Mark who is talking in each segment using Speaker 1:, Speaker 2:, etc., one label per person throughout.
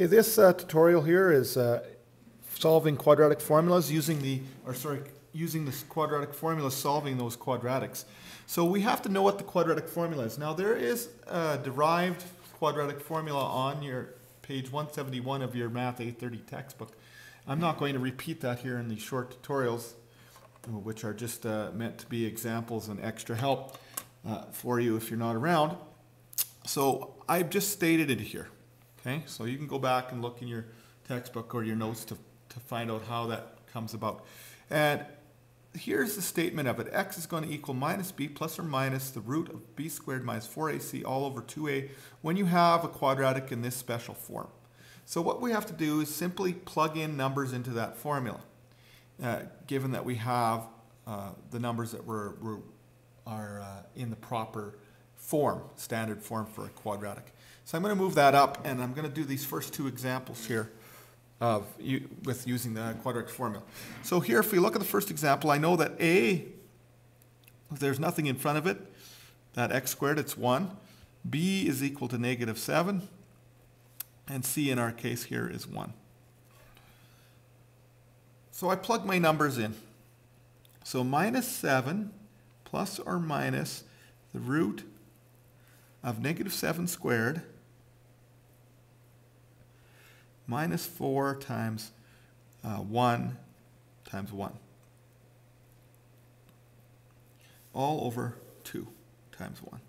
Speaker 1: Okay, this tutorial here is solving quadratic formulas using using this quadratic formula, solving those quadratics. So we have to know what the quadratic formula is. Now there is a derived quadratic formula on your page 171 of your Math 830 textbook. I'm not going to repeat that here in these short tutorials, which are just meant to be examples and extra help for you if you're not around. So I've just stated it here. Okay, so you can go back and look in your textbook or your notes to find out how that comes about. And here's the statement of it. X is going to equal minus b plus or minus the root of b squared minus 4ac all over 2a when you have a quadratic in this special form. So what we have to do is simply plug in numbers into that formula, given that we have the numbers that are in the proper form, standard form for a quadratic. So I'm going to move that up, and I'm going to do these first two examples here with using the quadratic formula. So here, if we look at the first example, I know that a, there's nothing in front of it, that x squared, it's 1. B is equal to negative 7. And c in our case here is 1. So I plug my numbers in. So minus 7 plus or minus the root of negative 7 squared minus 4 times 1 times 1 all over 2 times 1.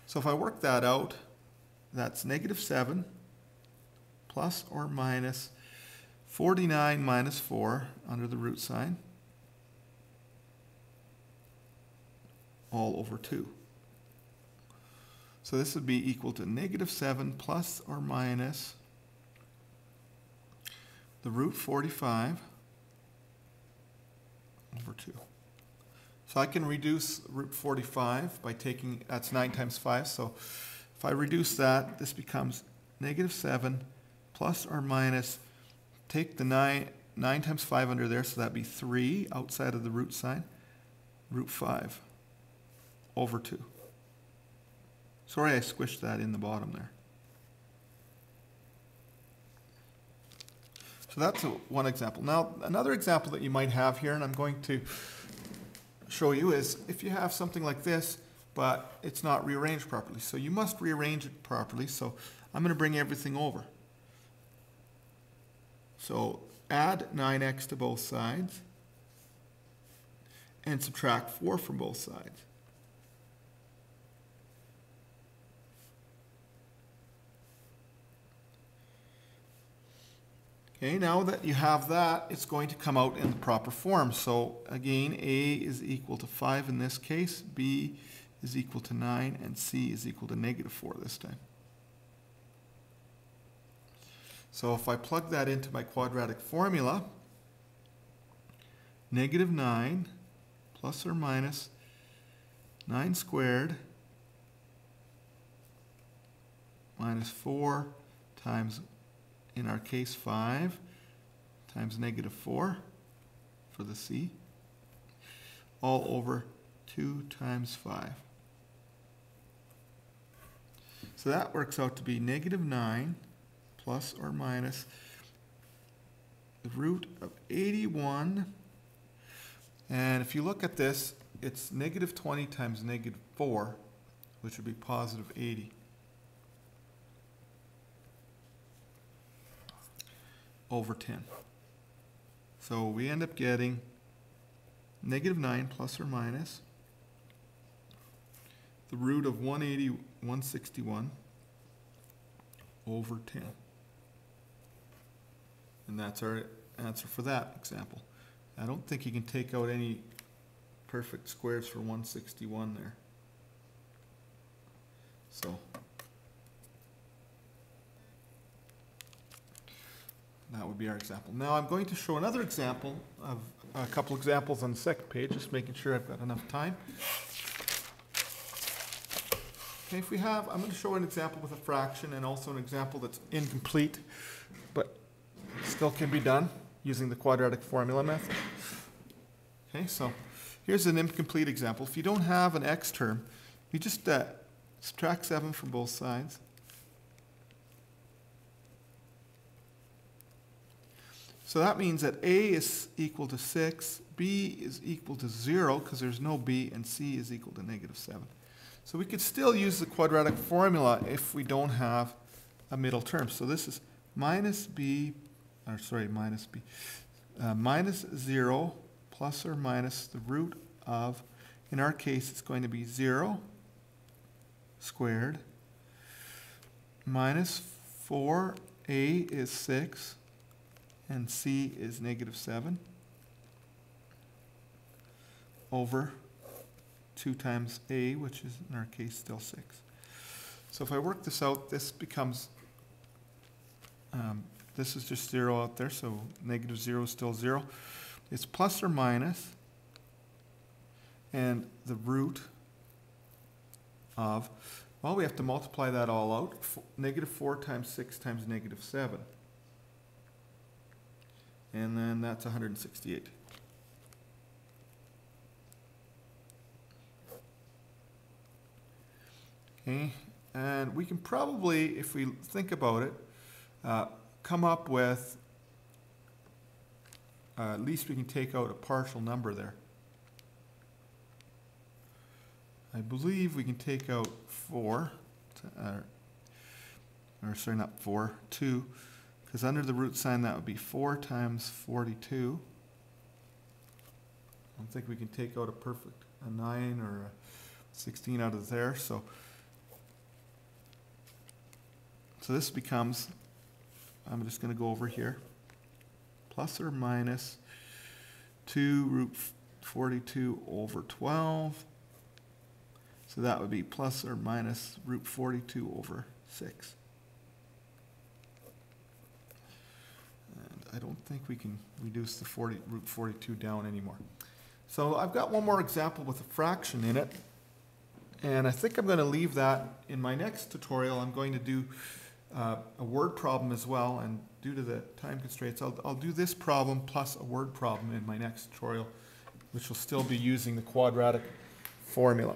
Speaker 1: So if I work that out, that's negative 7 plus or minus 49 minus 4 under the root sign all over 2. So this would be equal to negative 7 plus or minus the root 45 over 2. So I can reduce root 45 by taking, that's 9 times 5, so if I reduce that, this becomes negative 7 plus or minus, take the 9 times 5 under there, so that'd be 3 outside of the root sign, root 5 over 2. Sorry, I squished that in the bottom there. So that's one example. Now, another example that you might have here, and I'm going to show you, is if you have something like this, but it's not rearranged properly. So you must rearrange it properly. So I'm going to bring everything over. So add 9x to both sides and subtract 4 from both sides. Okay, now that you have that, it's going to come out in the proper form. So again, A is equal to 5 in this case, B is equal to 9, and C is equal to negative 4 this time. So if I plug that into my quadratic formula, negative 9 plus or minus 9 squared minus 4 times, in our case, 5 times negative 4 for the C, all over 2 times 5. So that works out to be negative 9 plus or minus the root of 81. And if you look at this, it's negative 20 times negative 4, which would be positive 80. Over 10. So we end up getting negative 9 plus or minus the root of 161 over 10. And that's our answer for that example. I don't think you can take out any perfect squares for 161 there. So that would be our example. Now I'm going to show another example of a couple examples on the second page, just making sure I've got enough time. Okay, if we have, I'm going to show an example with a fraction and also an example that's incomplete, but still can be done using the quadratic formula method. Okay, so here's an incomplete example. If you don't have an x term, you just subtract 7 from both sides So that means that A is equal to 6, B is equal to 0 because there's no B, and C is equal to negative 7. So we could still use the quadratic formula if we don't have a middle term. So this is minus 0 plus or minus the root of, in our case it's going to be 0 squared minus 4A is 6 and C is negative 7 over 2 times A, which is in our case still 6. So if I work this out, this becomes, this is just 0 out there, so negative 0 is still 0. It's plus or minus, and the root of, well, we have to multiply that all out. Negative 4 times 6 times negative 7. And then that's 168. Okay, and we can probably, if we think about it, come up with, at least we can take out a partial number there. I believe we can take out 4, or sorry, not 4, 2, because under the root sign that would be 4 times 42. I don't think we can take out a 9 or a 16 out of there, so this becomes, I'm just going to go over here, plus or minus 2 root 42 over 12. So that would be plus or minus root 42 over 6. And I don't think we can reduce the root 42 down anymore. So I've got one more example with a fraction in it. And I think I'm going to leave that in my next tutorial. I'm going to do a word problem as well, and due to the time constraints, I'll do this problem plus a word problem in my next tutorial, which will still be using the quadratic formula.